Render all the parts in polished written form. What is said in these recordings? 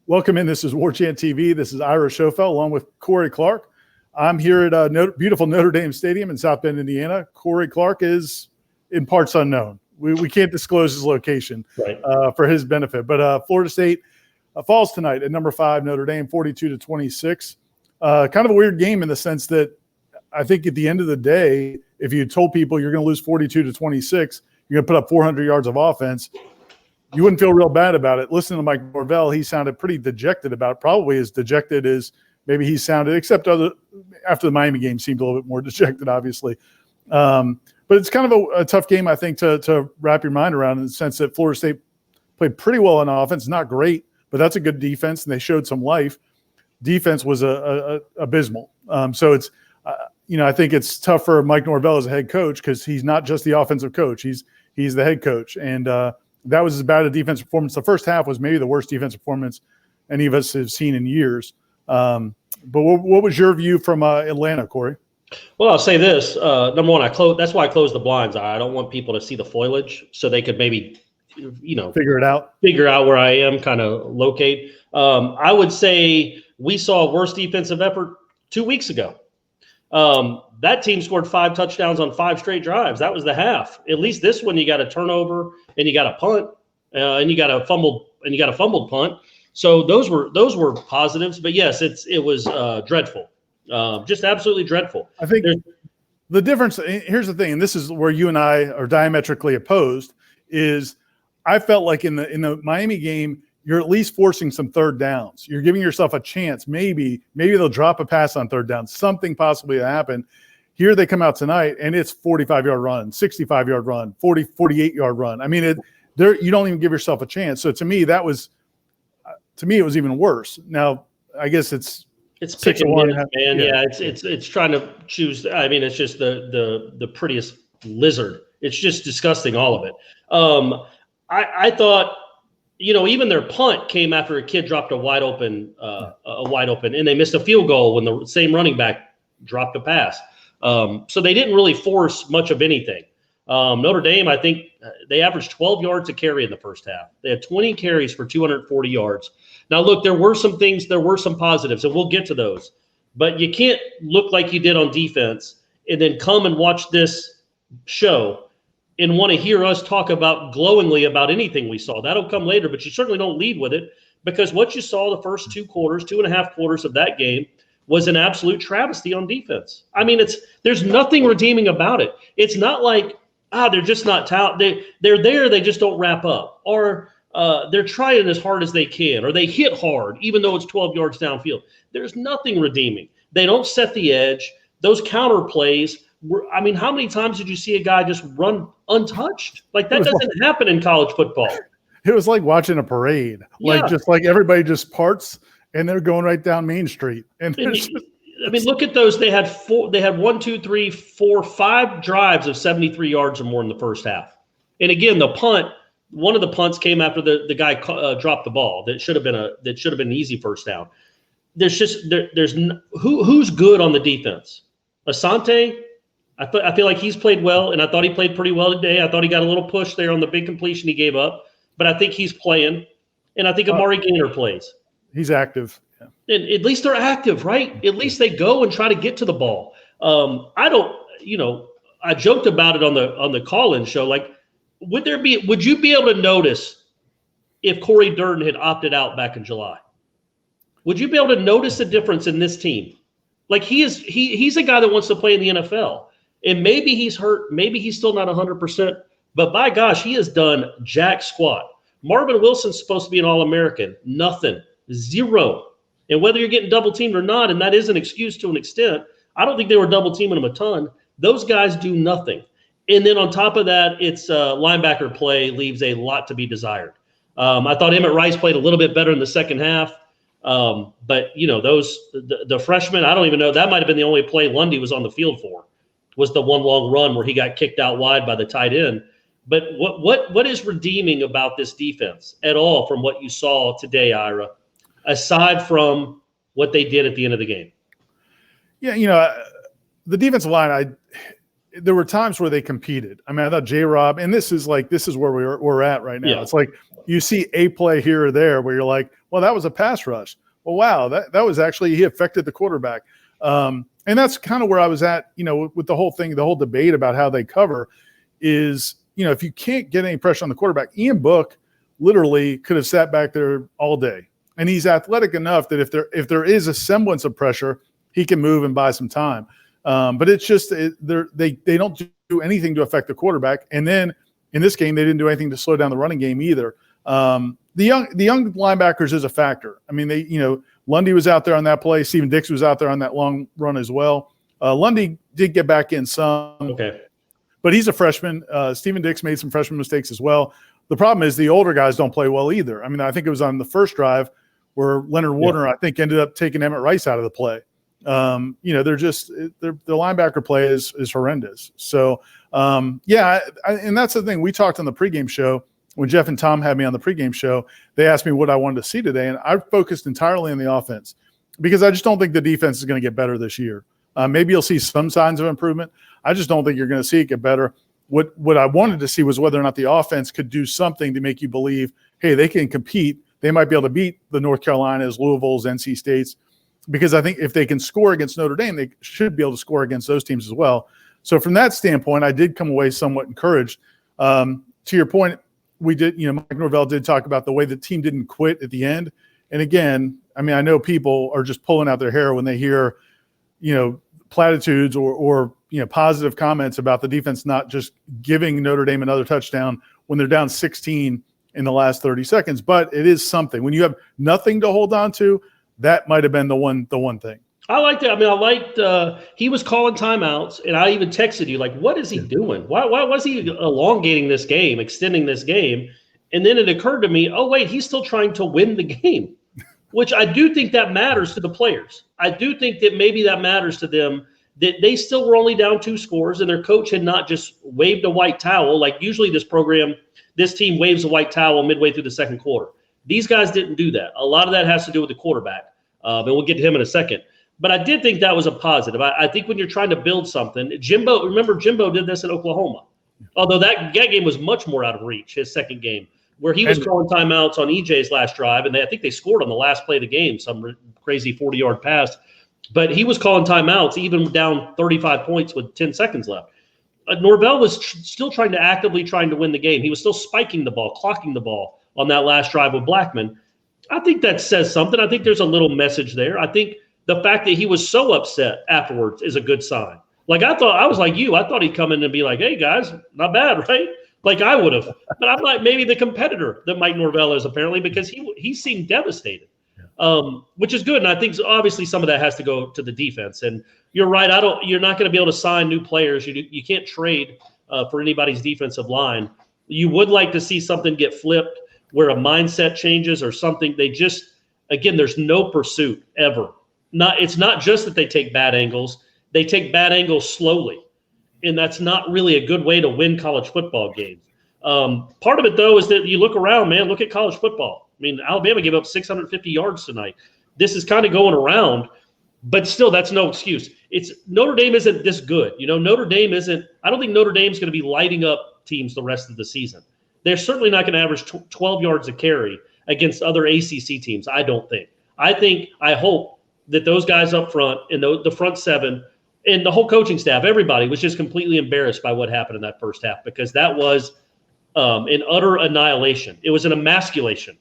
Welcome in. This is Warchant TV. This is Ira Schoffel along with Corey Clark. I'm here at beautiful Notre Dame Stadium in South Bend, Indiana. Corey Clark is in parts unknown. We can't disclose his location for his benefit. But Florida State falls tonight at number 5, Notre Dame, 42-26. Kind of a weird game in the sense that I think at the end of the day, if you told people you're going to lose 42-26, you're going to put up 400 yards of offense, you wouldn't feel real bad about it. Listening to Mike Norvell, he sounded pretty dejected about it, probably as dejected as maybe he sounded, except after the Miami game seemed a little bit more dejected, obviously. But it's kind of a tough game, I think, to wrap your mind around in the sense that Florida State played pretty well on offense, not great, but that's a good defense, and they showed some life. Defense was abysmal. So it's, I think it's tough for Mike Norvell as a head coach because he's not just the offensive coach. He's the head coach, and that was as bad a defensive performance. The first half was maybe the worst defensive performance any of us have seen in years. But what was your view from Atlanta, Corey? Well, I'll say this. Number one, that's why I closed the blinds. I don't want people to see the foliage so they could maybe, figure out where I am, kind of locate. I would say we saw a worse defensive effort 2 weeks ago. That team scored 5 touchdowns on 5 straight drives. That was the half. At least this one, you got a turnover and you got a punt and you got a fumbled punt. So those were positives. But yes, it was dreadful, just absolutely dreadful. I think the difference. Here's the thing, and this is where you and I are diametrically opposed. Is I felt like in the Miami game, you're at least forcing some third downs. You're giving yourself a chance. Maybe they'll drop a pass on third down. Something possibly to happen. Here they come out tonight, and it's 45-yard run, 65-yard run, 48-yard run. I mean, you don't even give yourself a chance. So to me, it was even worse. Now, I guess it's pick and miss, man. Yeah, it's trying to choose. I mean, it's just the prettiest lizard. It's just disgusting, all of it. I thought. Even their punt came after a kid dropped a wide open, and they missed a field goal when the same running back dropped a pass. So they didn't really force much of anything. Notre Dame, I think they averaged 12 yards a carry in the first half. They had 20 carries for 240 yards. Now, look, there were some positives, and we'll get to those. But you can't look like you did on defense and then come and watch this show and want to hear us talk glowingly about anything we saw. That'll come later, but you certainly don't lead with it because what you saw the first 2.5 quarters of that game was an absolute travesty on defense. I mean, there's nothing redeeming about it. It's not like, they're just not talented. They're there, they just don't wrap up. Or they're trying as hard as they can, or they hit hard, even though it's 12 yards downfield. There's nothing redeeming. They don't set the edge. Those counter plays, how many times did you see a guy just run untouched? Like that doesn't happen in college football. It was like watching a parade. Just like everybody just parts and they're going right down Main Street. Look at those. They had 1, 2, 3, 4, 5 drives of 73 yards or more in the first half. And again, one of the punts came after the guy dropped the ball. That should have been an easy first down. Who's good on the defense? Asante. I feel like he's played well, and I thought he played pretty well today. I thought he got a little push there on the big completion he gave up, but I think he's playing, and I think Amari Gainer plays. He's active. Yeah. And at least they're active, right? At least they go and try to get to the ball. I joked about it on the call-in show. Like, would you be able to notice if Corey Durden had opted out back in July? Would you be able to notice a difference in this team? Like he's a guy that wants to play in the NFL. And maybe he's hurt. Maybe he's still not 100%. But by gosh, he has done jack squat. Marvin Wilson's supposed to be an All-American. Nothing. 0. And whether you're getting double teamed or not, and that is an excuse to an extent, I don't think they were double teaming him a ton. Those guys do nothing. And then on top of that, it's linebacker play leaves a lot to be desired. I thought Emmett Rice played a little bit better in the second half. But the freshmen, I don't even know. That might have been the only play Lundy was on the field for. Was the one long run where he got kicked out wide by the tight end. But what is redeeming about this defense at all from what you saw today, Ira, aside from what they did at the end of the game? Yeah, the defensive line, there were times where they competed. I mean, I thought J-Rob, and this is where we're at right now. Yeah. It's like you see a play here or there where you're like, well, that was a pass rush. Well, wow, that was actually, he affected the quarterback. And that's kind of where I was at, with the whole thing, the whole debate about how they cover is, if you can't get any pressure on the quarterback, Ian Book literally could have sat back there all day. And he's athletic enough that if there is a semblance of pressure, he can move and buy some time. But it's just they don't do anything to affect the quarterback. And then in this game, they didn't do anything to slow down the running game either. The young linebackers is a factor. I mean, Lundy was out there on that play. Steven Dix was out there on that long run as well. Lundy did get back in some. Okay. But he's a freshman. Steven Dix made some freshman mistakes as well. The problem is the older guys don't play well either. I mean, I think it was on the first drive where Leonard Warner, I think, ended up taking Emmett Rice out of the play. They're just their linebacker play is horrendous. So, and that's the thing. We talked on the pregame show when Jeff and Tom had me on the pregame show. They asked me what I wanted to see today, and I focused entirely on the offense because I just don't think the defense is going to get better this year. Maybe you'll see some signs of improvement. I just don't think you're going to see it get better. What I wanted to see was whether or not the offense could do something to make you believe, hey, they can compete. They might be able to beat the North Carolinas, Louisville's, NC States, because I think if they can score against Notre Dame, they should be able to score against those teams as well. So from that standpoint, I did come away somewhat encouraged. To your point, we did, Mike Norvell did talk about the way the team didn't quit at the end. And again, I mean, I know people are just pulling out their hair when they hear, platitudes or positive comments about the defense not just giving Notre Dame another touchdown when they're down 16 in the last 30 seconds. But it is something. When you have nothing to hold on to, that might have been the one thing. I liked it. I mean, I liked he was calling timeouts, and I even texted you, like, what is he doing? Why was he elongating this game, extending this game? And then it occurred to me, oh, wait, he's still trying to win the game, which I do think that matters to the players. I do think that maybe that matters to them, that they still were only down 2 scores, and their coach had not just waved a white towel. Like usually this team waves a white towel midway through the second quarter. These guys didn't do that. A lot of that has to do with the quarterback, and we'll get to him in a second. But I did think that was a positive. I think when you're trying to build something, Jimbo did this in Oklahoma, although that game was much more out of reach, his second game, where he was calling timeouts on EJ's last drive, and I think they scored on the last play of the game, some crazy 40-yard pass. But he was calling timeouts even down 35 points with 10 seconds left. Norvell was still actively trying to win the game. He was still spiking the ball, clocking the ball on that last drive with Blackman. I think that says something. I think there's a little message there. I think the fact that he was so upset afterwards is a good sign. Like I was like you. I thought he'd come in and be like, hey, guys, not bad, right? Like I would have. But I'm like maybe the competitor that Mike Norvell is apparently, because he seemed devastated, which is good. And I think obviously some of that has to go to the defense. And you're right. You're not going to be able to sign new players. You can't trade for anybody's defensive line. You would like to see something get flipped where a mindset changes or something. There's no pursuit ever. It's not just that they take bad angles. They take bad angles slowly. And that's not really a good way to win college football games. Part of it, though, is that you look around, man, look at college football. I mean, Alabama gave up 650 yards tonight. This is kind of going around, but still, that's no excuse. Notre Dame isn't this good. Notre Dame isn't – I don't think Notre Dame's going to be lighting up teams the rest of the season. They're certainly not going to average 12 yards a carry against other ACC teams, I don't think. I hope that those guys up front and the front seven and the whole coaching staff, everybody was just completely embarrassed by what happened in that first half, because that was an utter annihilation. It was an emasculation.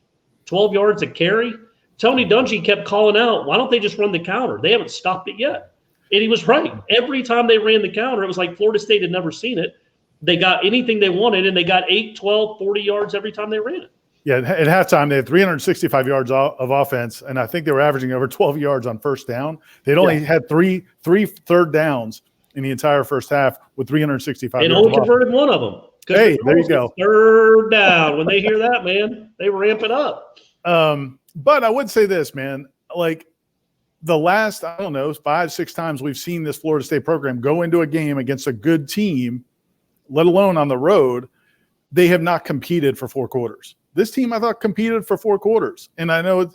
12 yards a carry. Tony Dungy kept calling out, why don't they just run the counter? They haven't stopped it yet. And he was right. Every time they ran the counter, it was like Florida State had never seen it. They got anything they wanted, and they got 8, 12, 40 yards every time they ran it. Yeah, at halftime, they had 365 yards of offense, and I think they were averaging over 12 yards on first down. They'd only had three third downs in the entire first half with 365 yards. And only converted one of them. Hey, there you go. Third down. When they hear that, man, they ramp it up. But I would say this, man, like the last, 5-6 times we've seen this Florida State program go into a game against a good team, let alone on the road, they have not competed for 4 quarters. This team, I thought, competed for 4 quarters. And I know,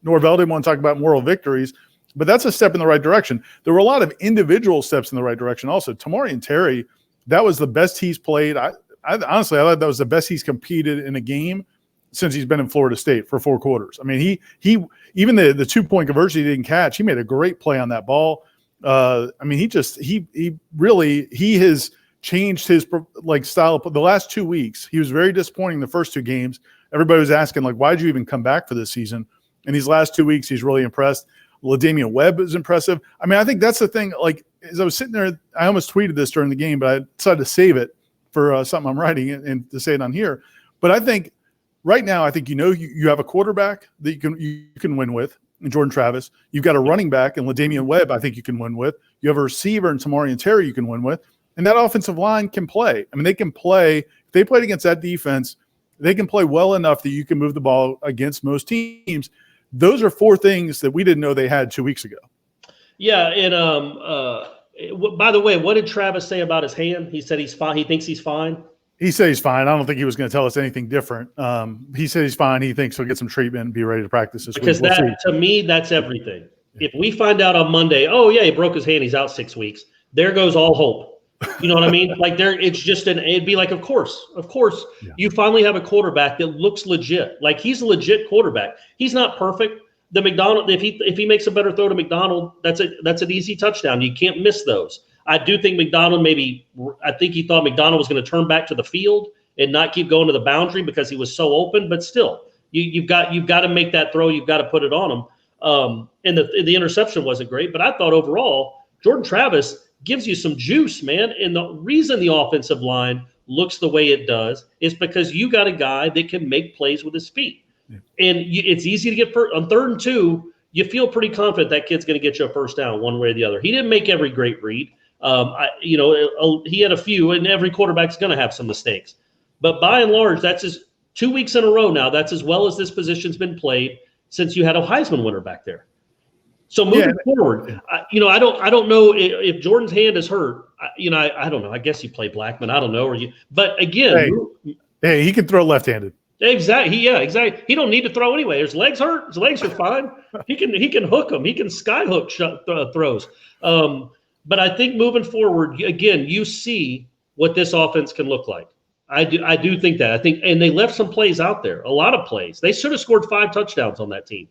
Norvell didn't want to talk about moral victories, but that's a step in the right direction. There were a lot of individual steps in the right direction also. Tamorrion Terry, that was the best he's played. I honestly thought that was the best he's competed in a game since he's been in Florida State for 4 quarters. I mean, he even the 2-point conversion he didn't catch, he made a great play on that ball. I mean, he really has changed his style. The last 2 weeks, he was very disappointing the first 2 games. Everybody was asking, like, why did you even come back for this season? And these last 2 weeks, he's really impressed. LaDamian Webb is impressive. I mean, I think that's the thing. Like, as I was sitting there, I almost tweeted this during the game, but I decided to save it for something I'm writing and to say it on here. But I think right now, I think you have a quarterback that you can win with in Jordan Travis. You've got a running back in LaDamian Webb I think you can win with. You have a receiver in Tamarian Terry you can win with. And that offensive line can play. I mean, they can play. If they played against that defense, they can play well enough that you can move the ball against most teams. Those are 4 things that we didn't know they had 2 weeks ago. Yeah, and by the way, what did Travis say about his hand? He said he's fine. He thinks he's fine. He said he's fine. I don't think he was going to tell us anything different. He said he's fine. He thinks he'll get some treatment and be ready to practice this week. Because to me, that's everything. If we find out on Monday, oh yeah, he broke his hand, he's out 6 weeks. There goes all hope. You know what I mean? Like it's just it'd be like, of course, you finally have a quarterback that looks legit. Like he's a legit quarterback. He's not perfect. The McDonald, if he makes a better throw to McDonald, that's an easy touchdown. You can't miss those. I do think I think he thought McDonald was going to turn back to the field and not keep going to the boundary because he was so open. But still, you've got to make that throw. You've got to put it on him. And the interception wasn't great, but I thought overall Jordan Travis gives you some juice, man. And the reason the offensive line looks the way it does is because you got a guy that can make plays with his feet. Yeah. And it's easy to get on 3rd and 2. You feel pretty confident that kid's going to get you a first down one way or the other. He didn't make every great read. He had a few, and every quarterback's going to have some mistakes. But by and large, that's 2 weeks in a row now. That's as well as this position's been played since you had a Heisman winner back there. So moving forward, I don't know if Jordan's hand is hurt. I don't know. I guess you play Blackman. I don't know. But again, he can throw left-handed. Exactly. Yeah, exactly. He don't need to throw anyway. His legs hurt. His legs are fine. He can hook them. He can sky hook throws. But I think moving forward, again, you see what this offense can look like. I do think that. I think, and they left some plays out there. A lot of plays. They should have scored 5 touchdowns on that team.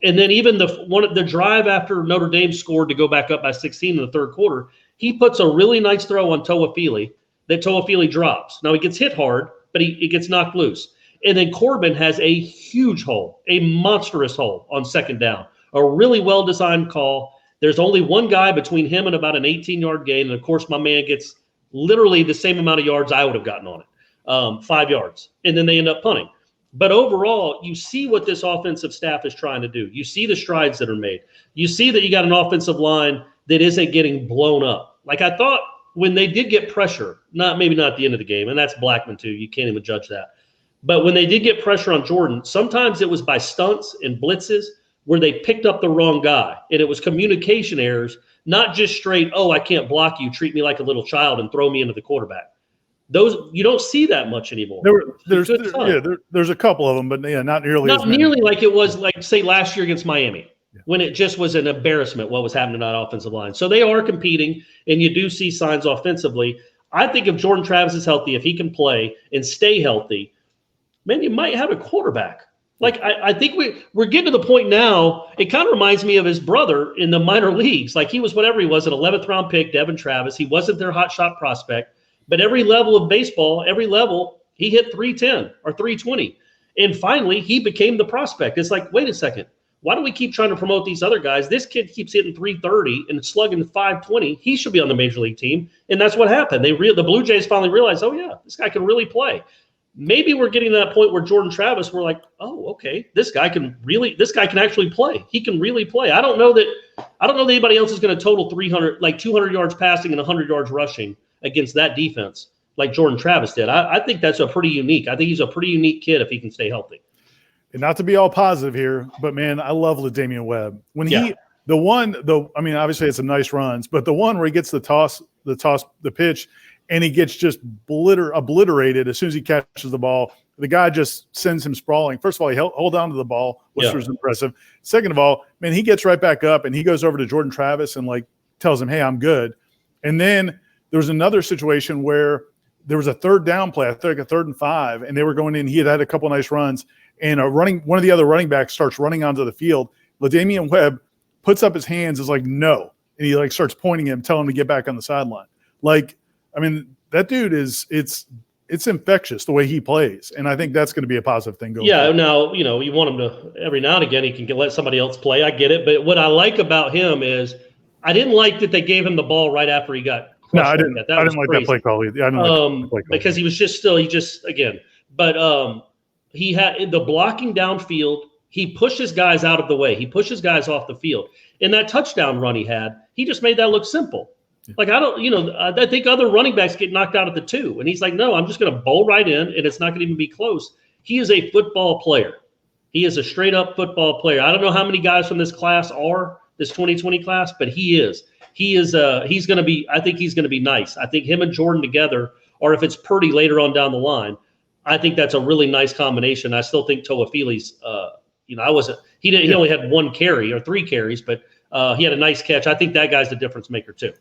And then even the drive after Notre Dame scored to go back up by 16 in the 3rd quarter, he puts a really nice throw on Toafili that Toafili drops. Now he gets hit hard, but he gets knocked loose. And then Corbin has a huge hole, a monstrous hole on 2nd down. A really well-designed call. There's only one guy between him and about an 18-yard gain. And, of course, my man gets literally the same amount of yards I would have gotten on it, 5 yards. And then they end up punting. But overall, you see what this offensive staff is trying to do. You see the strides that are made. You see that you got an offensive line that isn't getting blown up. Like I thought when they did get pressure, maybe not at the end of the game, and that's Blackman too. You can't even judge that. But when they did get pressure on Jordan, sometimes it was by stunts and blitzes where they picked up the wrong guy. And it was communication errors, not just straight, oh, I can't block you, treat me like a little child and throw me into the quarterback. Those you don't see that much anymore. There's a couple of them, but not nearly. Not nearly like it was, like say last year against Miami, when it just was an embarrassment what was happening on that offensive line. So they are competing, and you do see signs offensively. I think if Jordan Travis is healthy, if he can play and stay healthy, man, you might have a quarterback. Like I think we're getting to the point now. It kind of reminds me of his brother in the minor leagues. Like he was whatever he was, an 11th round pick, Devin Travis. He wasn't their hot shot prospect. But every level of baseball, he hit 310 or 320. And finally, he became the prospect. It's like, wait a second. Why do we keep trying to promote these other guys? This kid keeps hitting 330 and slugging 520. He should be on the major league team. And that's what happened. The Blue Jays finally realized, oh, yeah, this guy can really play. Maybe we're getting to that point where Jordan Travis, we're like, oh, okay, this guy can actually play. He can really play. I don't know that anybody else is going to total 300, like 200 yards passing and 100 yards rushing against that defense like Jordan Travis did. I think that's I think he's a pretty unique kid if he can stay healthy. And not to be all positive here, but man, I love LaDamian Webb. Obviously it's some nice runs, but the one where he gets the pitch, and he gets just obliterated as soon as he catches the ball. The guy just sends him sprawling. First of all, he held on to the ball, which was impressive. Second of all, man, he gets right back up and he goes over to Jordan Travis and like tells him, hey, I'm good. And then there was another situation where there was a third down play, I think a 3rd and 5, and they were going in. He had a couple of nice runs, and one of the other running backs starts running onto the field. LaDamian Webb puts up his hands, is like, no. And he like starts pointing at him, telling him to get back on the sideline. Like, I mean, that dude it's infectious the way he plays. And I think that's going to be a positive thing going forward. Now, you want him to, every now and again, he can let somebody else play. I get it. But what I like about him is I didn't like that they gave him the ball right after he got crushed. No, I didn't. I didn't like that play call either. I didn't like that play call because he was but he had the blocking downfield. He pushes guys out of the way. He pushes guys off the field. In that touchdown run he had, he just made that look simple. Like, I think other running backs get knocked out at the 2. And he's like, no, I'm just going to bowl right in, and it's not going to even be close. He is a football player. He is a straight-up football player. I don't know how many guys from this class are, this 2020 class, but he is. He's going to be – I think he's going to be nice. I think him and Jordan together, or if it's Purdy later on down the line, I think that's a really nice combination. I still think Toafili's he only had 1 carry or 3 carries, but he had a nice catch. I think that guy's the difference maker too.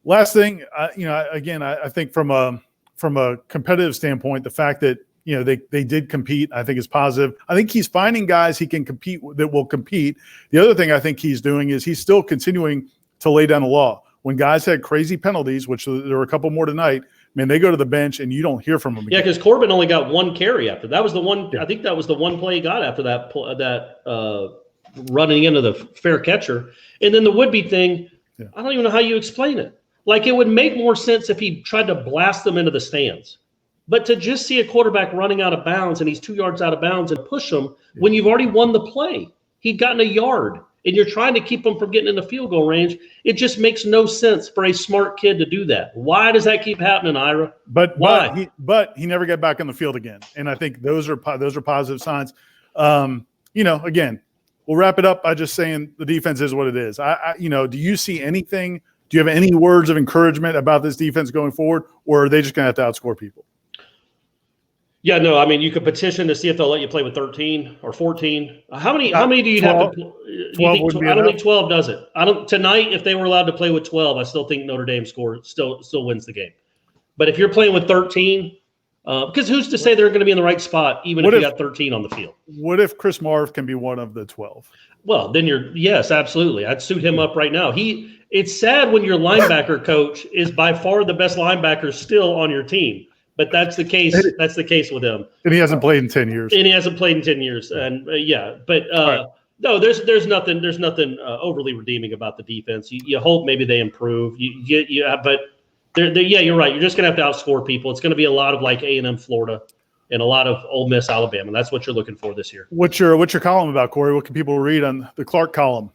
Last thing, I think from a competitive standpoint, the fact that they did compete, I think is positive. I think he's finding guys he can compete that will compete. The other thing I think he's doing is he's still continuing to lay down the law. When guys had crazy penalties, which there were a couple more tonight, man, they go to the bench and you don't hear from them again. Yeah, because Corbin only got 1 carry after. That was the one. Yeah. I think that was the one play he got after that running into the fair catcher. And then the Woodby thing, yeah. I don't even know how you explain it. Like, it would make more sense if he tried to blast them into the stands. But to just see a quarterback running out of bounds and he's 2 yards out of bounds and push him when you've already won the play, he'd gotten a yard, and you're trying to keep him from getting in the field goal range, it just makes no sense for a smart kid to do that. Why does that keep happening, Ira? Why? But he never got back on the field again, and I think those are positive signs. Again, we'll wrap it up by just saying the defense is what it is. Do you see anything? Do you have any words of encouragement about this defense going forward, or are they just going to have to outscore people? Yeah, no, I mean, you could petition to see if they'll let you play with 13 or 14. How many do you 12, have to 12 I don't think 12 does it. Tonight, if they were allowed to play with 12, I still think Notre Dame still wins the game. But if you're playing with 13, because who's to say they're going to be in the right spot even if you got 13 on the field? What if Chris Marv can be one of the 12? Well, then yes, absolutely. I'd suit him up right now. It's sad when your linebacker coach is by far the best linebacker still on your team. But that's the case. That's the case with him. And he hasn't played in 10 years. And no, there's nothing overly redeeming about the defense. You hope maybe they improve. But you're right. You're just gonna have to outscore people. It's gonna be a lot of like A&M Florida and a lot of Ole Miss Alabama. That's what you're looking for this year. What's your column about, Corey? What can people read on the Clark column?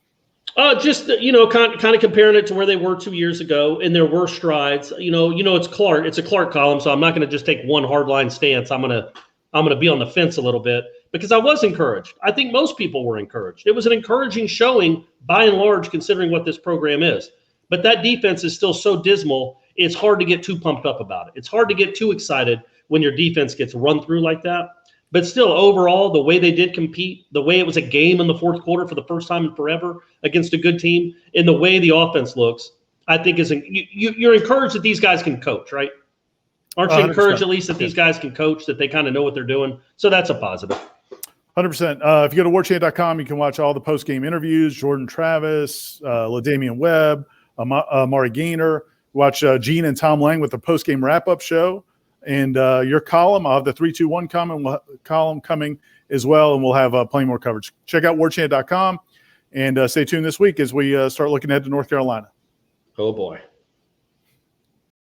Just kind of comparing it to where they were 2 years ago, and there were strides. It's Clark. It's a Clark column, so I'm not going to just take one hardline stance. I'm gonna be on the fence a little bit because I was encouraged. I think most people were encouraged. It was an encouraging showing by and large, considering what this program is. But that defense is still so dismal. It's hard to get too pumped up about it. It's hard to get too excited when your defense gets run through like that. But still, overall, the way they did compete, the way it was a game in the fourth quarter for the first time in forever against a good team, and the way the offense looks, I think you're encouraged that these guys can coach, right? Aren't you encouraged at least that these guys can coach, that they kind of know what they're doing? So that's a positive. 100%. If you go to warchant.com, you can watch all the post-game interviews, Jordan Travis, LaDamian Webb, Amari Gaynor. Watch Gene and Tom Lang with the post-game wrap-up show. And your column, I'll have the 3-2-1 column coming as well, and we'll have plenty more coverage. Check out warchant.com and stay tuned this week as we start looking ahead to North Carolina. Oh, boy.